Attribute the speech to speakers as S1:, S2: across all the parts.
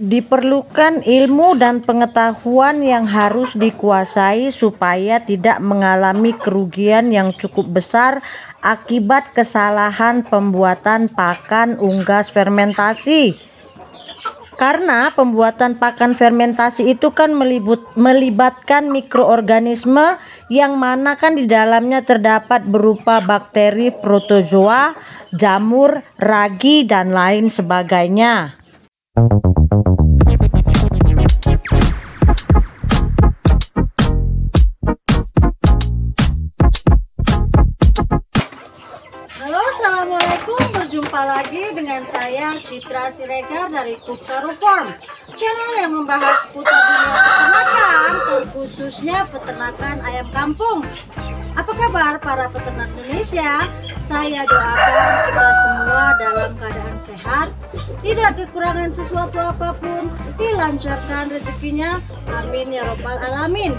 S1: Diperlukan ilmu dan pengetahuan yang harus dikuasai supaya tidak mengalami kerugian yang cukup besar akibat kesalahan pembuatan pakan unggas fermentasi. Karena pembuatan pakan fermentasi itu kan melibatkan mikroorganisme yang mana kan di dalamnya terdapat berupa bakteri, protozoa, jamur, ragi, dan lain sebagainya. Halo, assalamualaikum, berjumpa lagi dengan saya Citra Siregar dari Kuktaru Farm, channel yang membahas seputar dunia peternakan, terkhususnya peternakan ayam kampung. Apa kabar para peternak Indonesia? Saya doakan kita semua dalam keadaan sehat, tidak kekurangan sesuatu apapun, dilancarkan rezekinya, amin ya robbal alamin.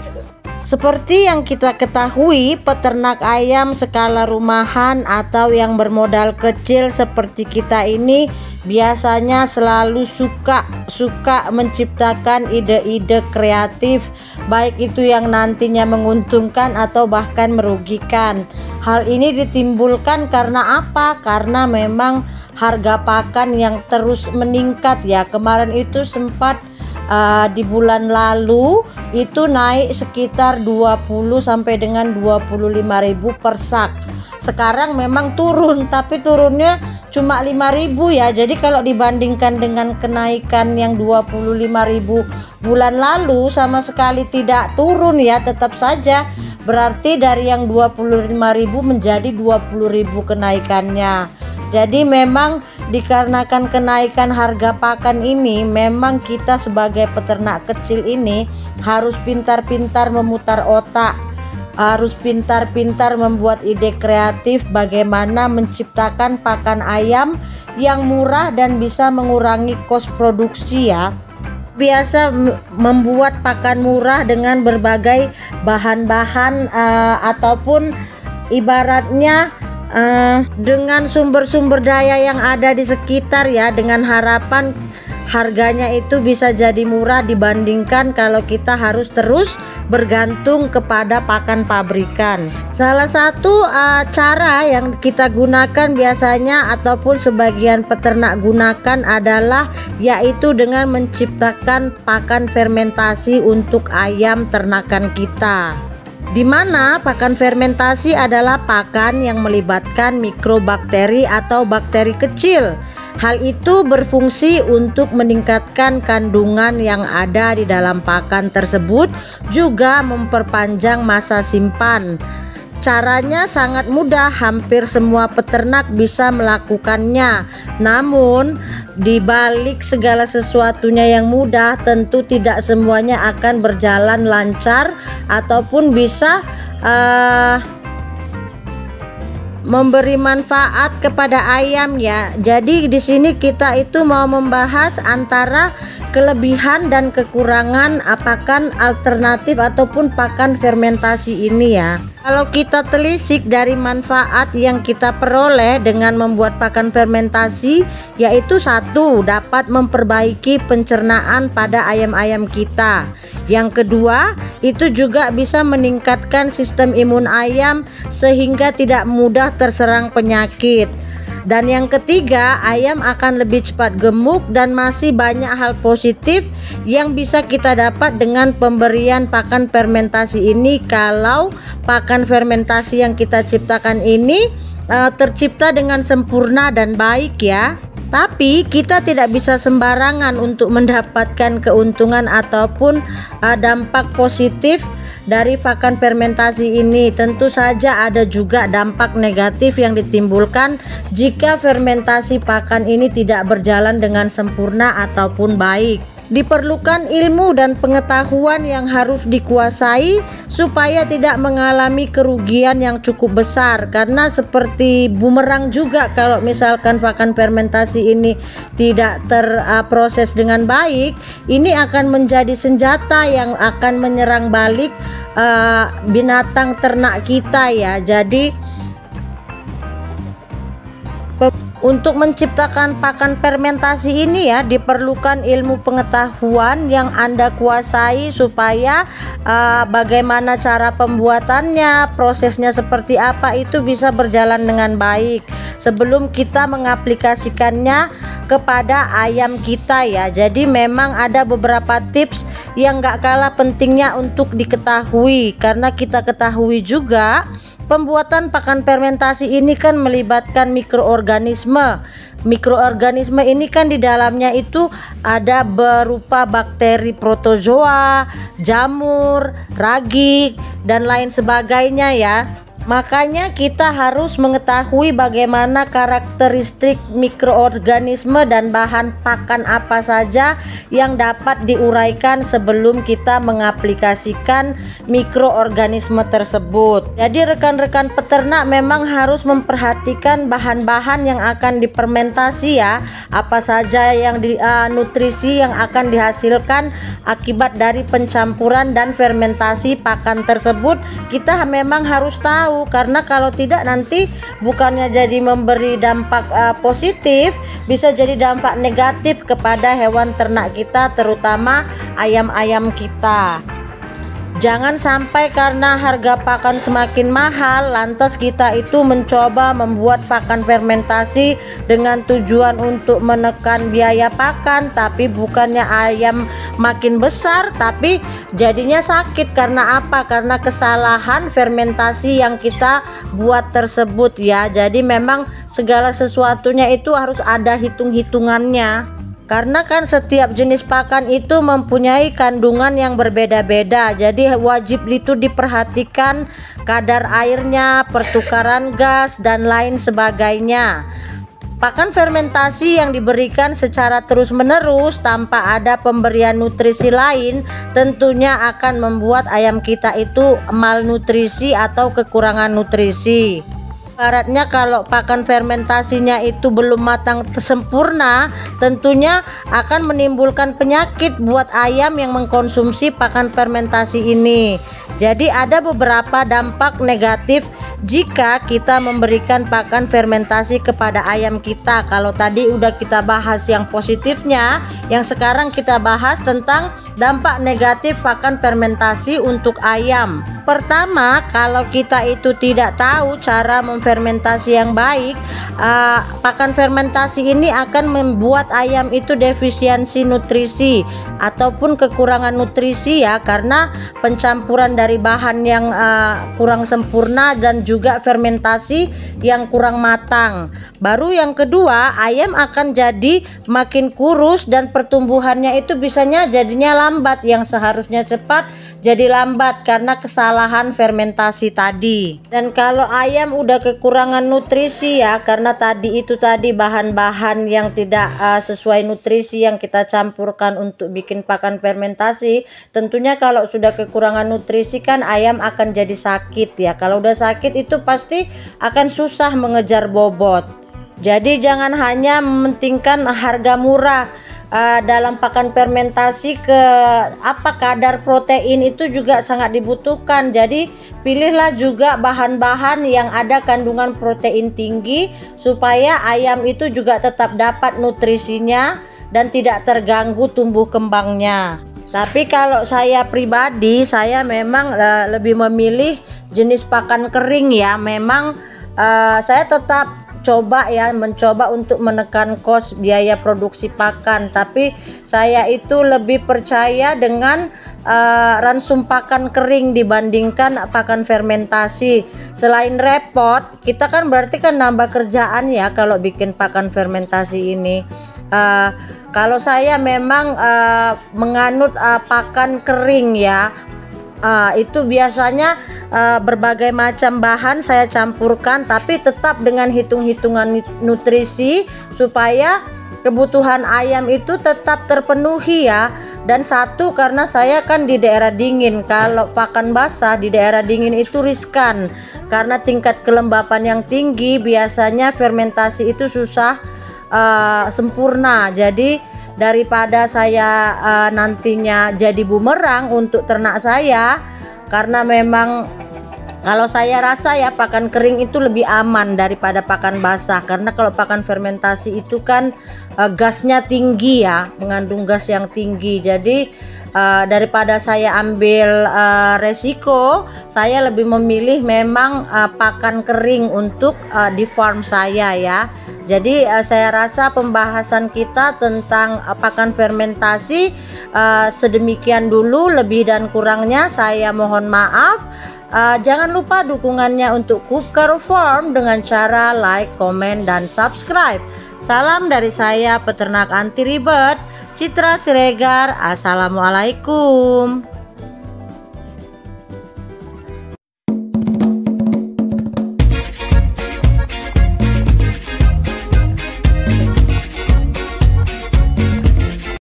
S1: Seperti yang kita ketahui, peternak ayam skala rumahan atau yang bermodal kecil seperti kita ini biasanya selalu suka menciptakan ide-ide kreatif, baik itu yang nantinya menguntungkan atau bahkan merugikan. Hal ini ditimbulkan karena apa? Karena memang harga pakan yang terus meningkat ya. Kemarin itu sempat di bulan lalu itu naik sekitar 20 sampai dengan 25.000 per sak. Sekarang memang turun, tapi turunnya cuma 5.000 ya. Jadi kalau dibandingkan dengan kenaikan yang 25.000 bulan lalu sama sekali tidak turun ya, tetap saja berarti dari yang 25.000 menjadi 20.000 kenaikannya. Jadi memang dikarenakan kenaikan harga pakan ini, memang kita sebagai peternak kecil ini harus pintar-pintar memutar otak, harus pintar-pintar membuat ide kreatif bagaimana menciptakan pakan ayam yang murah dan bisa mengurangi kos produksi ya. Biasa membuat pakan murah dengan berbagai bahan-bahan ataupun ibaratnya dengan sumber-sumber daya yang ada di sekitar ya, dengan harapan harganya itu bisa jadi murah dibandingkan kalau kita harus terus bergantung kepada pakan pabrikan. Salah satu cara yang kita gunakan biasanya ataupun sebagian peternak gunakan adalah yaitu dengan menciptakan pakan fermentasi untuk ayam ternakan kita, di mana pakan fermentasi adalah pakan yang melibatkan mikrobakteri atau bakteri kecil. Hal itu berfungsi untuk meningkatkan kandungan yang ada di dalam pakan tersebut, juga memperpanjang masa simpan. Caranya sangat mudah, hampir semua peternak bisa melakukannya. Namun, di balik segala sesuatunya yang mudah, tentu tidak semuanya akan berjalan lancar ataupun bisa memberi manfaat kepada ayam ya. Jadi di sini kita itu mau membahas antara kelebihan dan kekurangan pakan alternatif ataupun pakan fermentasi ini ya. Kalau kita telisik dari manfaat yang kita peroleh dengan membuat pakan fermentasi, yaitu satu, dapat memperbaiki pencernaan pada ayam-ayam kita. Yang kedua, itu juga bisa meningkatkan sistem imun ayam sehingga tidak mudah terserang penyakit. Dan yang ketiga, ayam akan lebih cepat gemuk dan masih banyak hal positif yang bisa kita dapat dengan pemberian pakan fermentasi ini kalau pakan fermentasi yang kita ciptakan ini tercipta dengan sempurna dan baik ya. Tapi kita tidak bisa sembarangan untuk mendapatkan keuntungan ataupun dampak positif dari pakan fermentasi ini. Tentu saja ada juga dampak negatif yang ditimbulkan jika fermentasi pakan ini tidak berjalan dengan sempurna ataupun baik. Diperlukan ilmu dan pengetahuan yang harus dikuasai supaya tidak mengalami kerugian yang cukup besar, karena seperti bumerang juga kalau misalkan pakan fermentasi ini tidak terproses dengan baik, ini akan menjadi senjata yang akan menyerang balik binatang ternak kita ya. Jadi Untuk menciptakan pakan fermentasi ini ya diperlukan ilmu pengetahuan yang Anda kuasai supaya bagaimana cara pembuatannya, prosesnya seperti apa itu bisa berjalan dengan baik sebelum kita mengaplikasikannya kepada ayam kita ya. Jadi memang ada beberapa tips yang gak kalah pentingnya untuk diketahui, karena kita ketahui juga pembuatan pakan fermentasi ini kan melibatkan mikroorganisme. Mikroorganisme ini kan di dalamnya itu ada berupa bakteri protozoa, jamur, ragi, dan lain sebagainya ya. Makanya kita harus mengetahui bagaimana karakteristik mikroorganisme dan bahan pakan apa saja yang dapat diuraikan sebelum kita mengaplikasikan mikroorganisme tersebut. Jadi rekan-rekan peternak memang harus memperhatikan bahan-bahan yang akan difermentasi ya. Apa saja yang nutrisi yang akan dihasilkan akibat dari pencampuran dan fermentasi pakan tersebut, kita memang harus tahu. Karena kalau tidak nanti bukannya jadi memberi dampak positif, bisa jadi dampak negatif kepada hewan ternak kita, terutama ayam-ayam kita. Jangan sampai karena harga pakan semakin mahal lantas kita itu mencoba membuat pakan fermentasi dengan tujuan untuk menekan biaya pakan, tapi bukannya ayam makin besar tapi jadinya sakit. Karena apa? Karena kesalahan fermentasi yang kita buat tersebut ya. Jadi memang segala sesuatunya itu harus ada hitung-hitungannya. Karena kan setiap jenis pakan itu mempunyai kandungan yang berbeda-beda. Jadi wajib itu diperhatikan kadar airnya, pertukaran gas, dan lain sebagainya. Pakan fermentasi yang diberikan secara terus-menerus tanpa ada pemberian nutrisi lain tentunya akan membuat ayam kita itu malnutrisi atau kekurangan nutrisi. Ibaratnya kalau pakan fermentasinya itu belum matang sempurna, tentunya akan menimbulkan penyakit buat ayam yang mengkonsumsi pakan fermentasi ini. Jadi ada beberapa dampak negatif jika kita memberikan pakan fermentasi kepada ayam kita. Kalau tadi udah kita bahas yang positifnya, yang sekarang kita bahas tentang dampak negatif pakan fermentasi untuk ayam. Pertama, kalau kita itu tidak tahu cara memfermentasi yang baik, pakan fermentasi ini akan membuat ayam itu defisiensi nutrisi ataupun kekurangan nutrisi ya, karena pencampuran dari bahan yang kurang sempurna dan juga fermentasi yang kurang matang. Baru yang kedua, ayam akan jadi makin kurus dan pertumbuhannya itu bisanya jadinya lambat, yang seharusnya cepat jadi lambat karena kesalahan fermentasi tadi. Dan kalau ayam udah kekurangan nutrisi ya, karena tadi bahan-bahan yang tidak sesuai nutrisi yang kita campurkan untuk bikin pakan fermentasi, tentunya kalau sudah kekurangan nutrisi kan ayam akan jadi sakit ya. Kalau udah sakit itu pasti akan susah mengejar bobot. Jadi jangan hanya mementingkan harga murah dalam pakan fermentasi, kadar protein itu juga sangat dibutuhkan. Jadi pilihlah juga bahan-bahan yang ada kandungan protein tinggi supaya ayam itu juga tetap dapat nutrisinya dan tidak terganggu tumbuh kembangnya. Tapi kalau saya pribadi, saya memang lebih memilih jenis pakan kering ya. Memang saya tetap mencoba untuk menekan kos biaya produksi pakan, tapi saya itu lebih percaya dengan ransum pakan kering dibandingkan pakan fermentasi. Selain repot, kita kan berarti kan nambah kerjaan ya kalau bikin pakan fermentasi ini. Kalau saya memang menganut pakan kering ya. Itu biasanya berbagai macam bahan saya campurkan, tapi tetap dengan hitung-hitungan nutrisi supaya kebutuhan ayam itu tetap terpenuhi ya. Dan satu, karena saya kan di daerah dingin, kalau pakan basah di daerah dingin itu riskan karena tingkat kelembapan yang tinggi, biasanya fermentasi itu susah sempurna. Jadi daripada saya nantinya jadi bumerang untuk ternak saya, karena memang Kalau saya rasa ya pakan kering itu lebih aman daripada pakan basah, karena kalau pakan fermentasi itu kan gasnya tinggi ya, mengandung gas yang tinggi. Jadi daripada saya ambil resiko, saya lebih memilih memang pakan kering untuk di farm saya ya. Jadi saya rasa pembahasan kita tentang pakan fermentasi sedemikian dulu, lebih dan kurangnya saya mohon maaf. Jangan lupa dukungannya untuk Kukaro Farm dengan cara like, komen, dan subscribe. Salam dari saya, peternak anti ribet, Citra Siregar. Assalamualaikum.